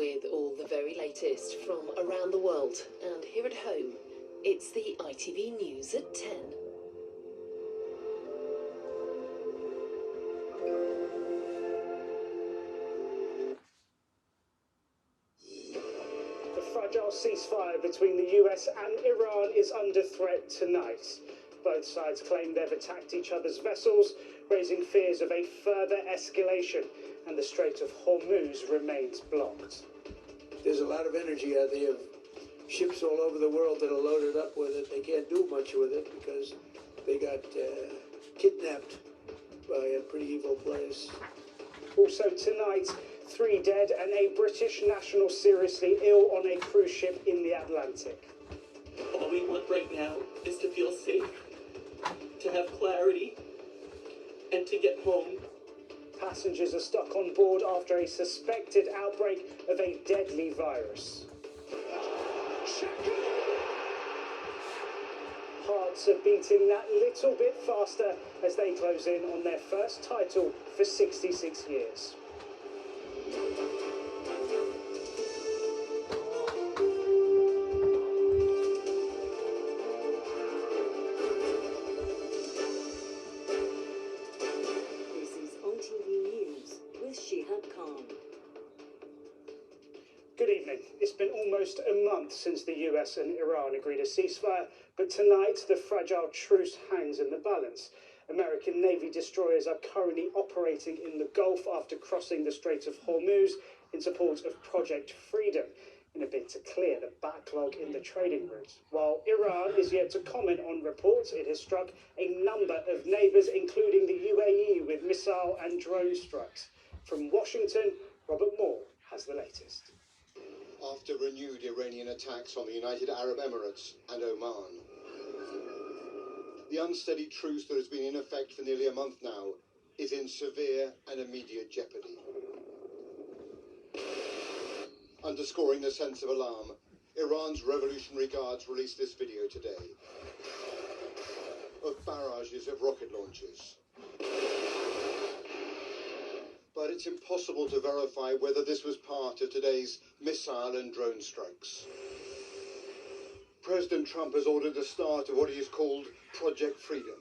with all the very latest from around the world and here at home. It's the ITV News at 10. The fragile ceasefire between the US and Iran is under threat tonight. Both sides claim they've attacked each other's vessels, raising fears of a further escalation, and the Strait of Hormuz remains blocked. There's a lot of energy out there of ships all over the world that are loaded up with it. They can't do much with it because they got kidnapped by a pretty evil place. Also tonight, 3 dead and a British national seriously ill on a cruise ship in the Atlantic. All we want right now is to feel safe, to have clarity, and to get home. Passengers are stuck on board after a suspected outbreak of a deadly virus. Hearts are beating that little bit faster as they close in on their first title for 66 years. This is on TV News with Shehab. Good evening. It's been almost a month since the US and Iran agreed a ceasefire, but tonight the fragile truce hangs in the balance. American Navy destroyers are currently operating in the Gulf after crossing the Strait of Hormuz in support of Project Freedom, in a bid to clear the backlog in the trading route. While Iran is yet to comment on reports, it has struck a number of neighbours, including the UAE, with missile and drone strikes. From Washington, Robert Moore has the latest. After renewed Iranian attacks on the United Arab Emirates and Oman. The unsteady truce that has been in effect for nearly a month now is in severe and immediate jeopardy. Underscoring the sense of alarm, Iran's Revolutionary Guards released this video today of barrages of rocket launches. But it's impossible to verify whether this was part of today's missile and drone strikes. President Trump has ordered the start of what he has called Project Freedom,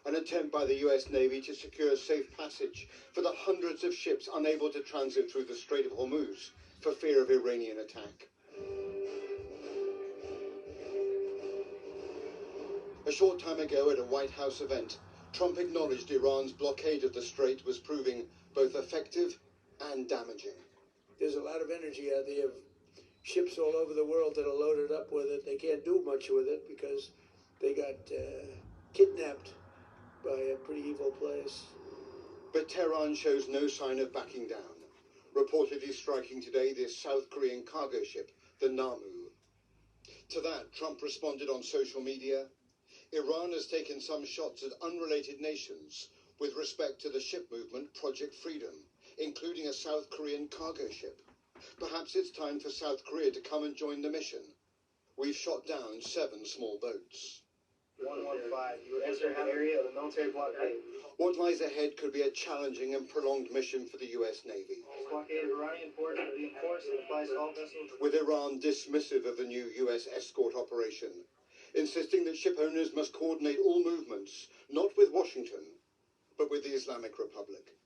an attempt by the US Navy to secure safe passage for the hundreds of ships unable to transit through the Strait of Hormuz for fear of Iranian attack. A short time ago at a White House event, Trump acknowledged Iran's blockade of the strait was proving both effective and damaging. There's a lot of energy out there of ships all over the world that are loaded up with it. They can't do much with it because they got kidnapped by a pretty evil place. But Tehran shows no sign of backing down, reportedly striking today this South Korean cargo ship, the Namu. To that, Trump responded on social media, Iran has taken some shots at unrelated nations with respect to the ship movement Project Freedom, including a South Korean cargo ship. Perhaps it's time for South Korea to come and join the mission. We've shot down 7 small boats. 115, you were entering the area of the military blockade. What lies ahead could be a challenging and prolonged mission for the US Navy. Blockade of Iranian ports will be enforced and applies to all vessels. With Iran dismissive of the new US escort operation, insisting that ship owners must coordinate all movements, not with Washington, but with the Islamic Republic.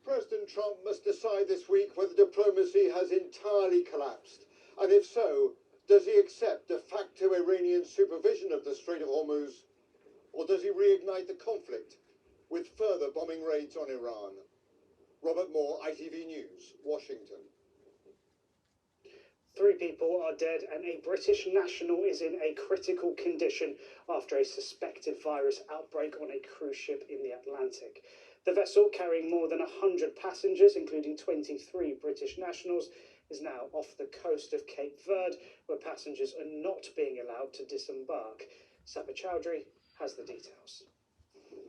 President Trump must decide this week whether diplomacy has entirely collapsed, and if so, does he accept de facto Iranian supervision of the Strait of Hormuz, or does he reignite the conflict with further bombing raids on Iran? Robert Moore, ITV News, Washington. 3 people are dead and a British national is in a critical condition after a suspected virus outbreak on a cruise ship in the Atlantic. The vessel, carrying more than 100 passengers, including 23 British nationals, is now off the coast of Cape Verde, where passengers are not being allowed to disembark. Sapa Chowdhury has the details.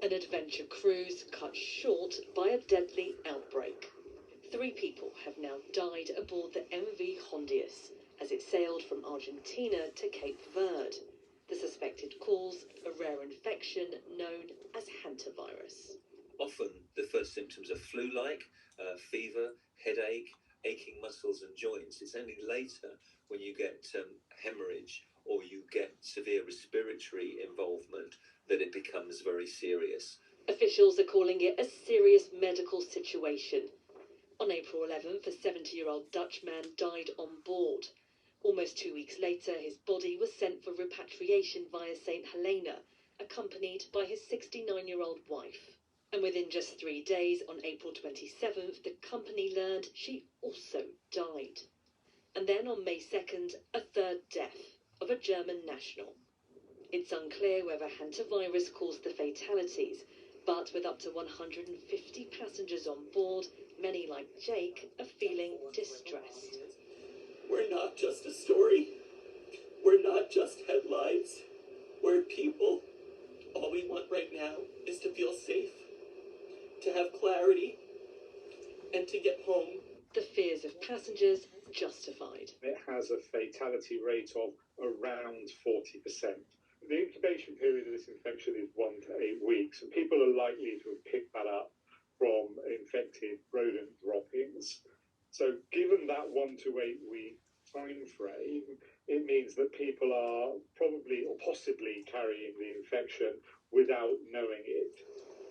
An adventure cruise cut short by a deadly outbreak. 3 people have now died aboard the MV Hondius as it sailed from Argentina to Cape Verde. The suspected cause, a rare infection known as hantavirus. Often the first symptoms are flu-like, fever, headache, aching muscles and joints. It's only later when you get hemorrhage or you get severe respiratory involvement that it becomes very serious. Officials are calling it a serious medical situation. On April 11th, a 70-year-old Dutch man died on board. Almost 2 weeks later, his body was sent for repatriation via St. Helena, accompanied by his 69-year-old wife. And within just 3 days, on April 27th, the company learned she also died. And then on May 2nd, a third death of a German national. It's unclear whether hantavirus caused the fatalities, but with up to 150 passengers on board, many like Jake are feeling distressed. We're not just a story. We're not just headlines. We're people. All we want right now is to feel safe, to have clarity, and to get home. The fears of passengers justified. It has a fatality rate of around 40%. The incubation period of this infection is 1 to 8 weeks, and people are likely to have picked that up from infected rodent droppings. So given that 1 to 8 week time frame, it means that people are probably or possibly carrying the infection without knowing it.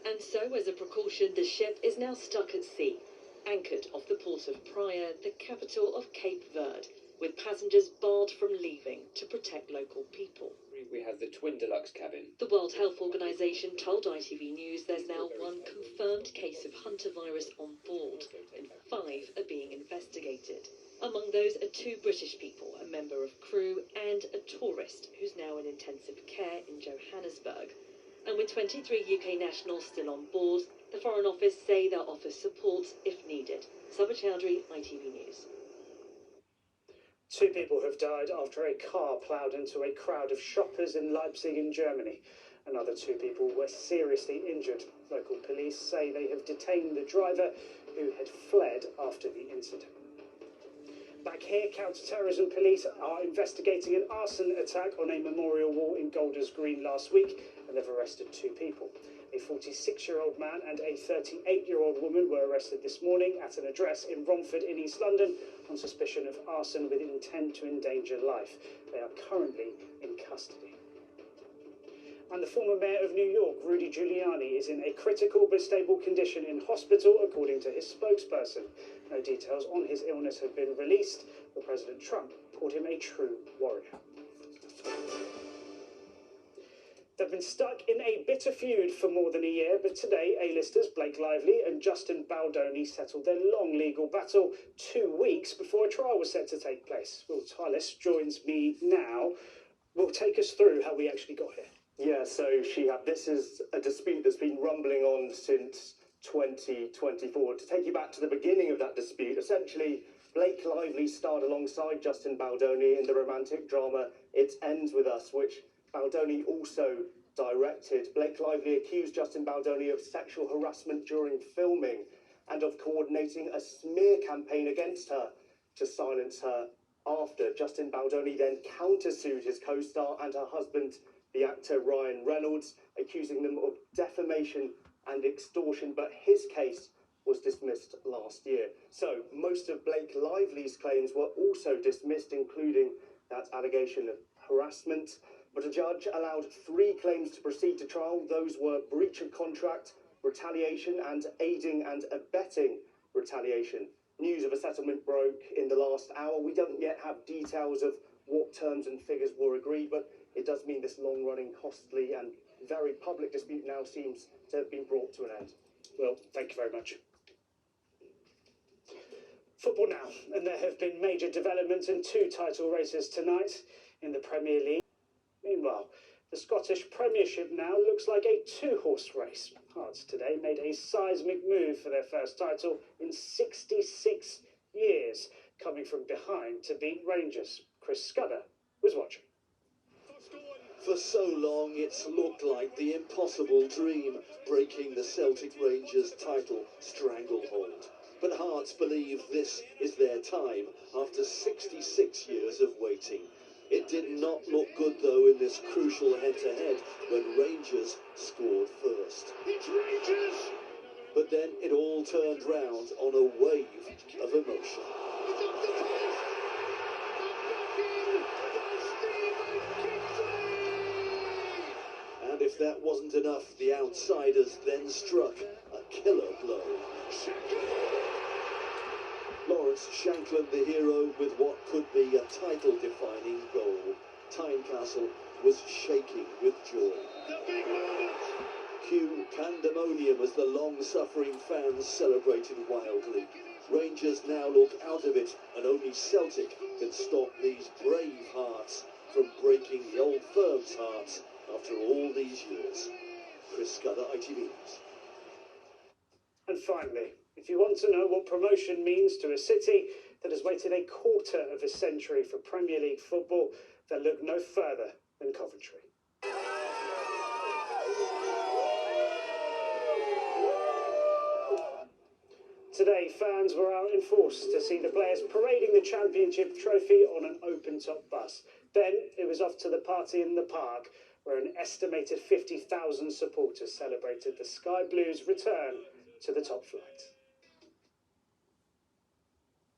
And so, as a precaution, the ship is now stuck at sea, anchored off the port of Praia, the capital of Cape Verde, with passengers barred from leaving to protect local people. We have the twin deluxe cabin. The World Health Organization told ITV News there's now 1 confirmed case of hantavirus on board, and 5 are being investigated. Among those are 2 British people, a member of crew and a tourist who's now in intensive care in Johannesburg. And with 23 UK nationals still on board, the Foreign Office say they'll offer support if needed. Sabah Chowdhury, ITV News. 2 people have died after a car ploughed into a crowd of shoppers in Leipzig in Germany. Another 2 people were seriously injured. Local police say they have detained the driver who had fled after the incident. Back here, counter-terrorism police are investigating an arson attack on a memorial wall in Golders Green last week, and they've arrested 2 people. A 46-year-old man and a 38-year-old woman were arrested this morning at an address in Romford in East London on suspicion of arson with intent to endanger life. They are currently in custody. And the former mayor of New York, Rudy Giuliani, is in a critical but stable condition in hospital, according to his spokesperson. No details on his illness have been released, but President Trump called him a true warrior. They've been stuck in a bitter feud for more than a year, but today A-listers Blake Lively and Justin Baldoni settled their long legal battle 2 weeks before a trial was set to take place. Will Tylis joins me now. Will take us through how we actually got here. Yeah, so Shehab, this is a dispute that's been rumbling on since 2024. To take you back to the beginning of that dispute, essentially, Blake Lively starred alongside Justin Baldoni in the romantic drama It Ends With Us, which Baldoni also directed. Blake Lively accused Justin Baldoni of sexual harassment during filming and of coordinating a smear campaign against her to silence her after. Justin Baldoni then countersued his co-star and her husband, the actor Ryan Reynolds, accusing them of defamation and extortion, but his case was dismissed last year. So most of Blake Lively's claims were also dismissed, including that allegation of harassment. But a judge allowed 3 claims to proceed to trial. Those were breach of contract, retaliation, and aiding and abetting retaliation. News of a settlement broke in the last hour. We don't yet have details of what terms and figures were agreed, but it does mean this long-running, costly, and very public dispute now seems to have been brought to an end. Well, thank you very much. Football now, and there have been major developments in 2 title races tonight in the Premier League. Meanwhile, the Scottish Premiership now looks like a 2-horse race. Hearts today made a seismic move for their first title in 66 years, coming from behind to beat Rangers. Chris Scudder was watching. For so long, it's looked like the impossible dream, breaking the Celtic Rangers title stranglehold. But Hearts believe this is their time after 66 years of waiting. It did not look good, though, in this crucial head-to-head when Rangers scored first. It's Rangers! But then it all turned round on a wave of emotion. And if that wasn't enough, the outsiders then struck a killer blow. Lawrence Shankland, the hero, with what could be a title-defining goal. Tynecastle was shaking with joy. Cue pandemonium as the long-suffering fans celebrated wildly. Rangers now look out of it, and only Celtic can stop these brave hearts from breaking the old firm's hearts after all these years. Chris Scudder, ITV News. And finally, if you want to know what promotion means to a city that has waited a quarter of a century for Premier League football, then look no further than Coventry. Today, fans were out in force to see the players parading the Championship trophy on an open-top bus. Then it was off to the party in the park, where an estimated 50,000 supporters celebrated the Sky Blues' return to the top flight.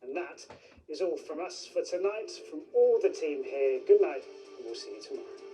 And that is all from us for tonight. From all the team here, good night, and we'll see you tomorrow.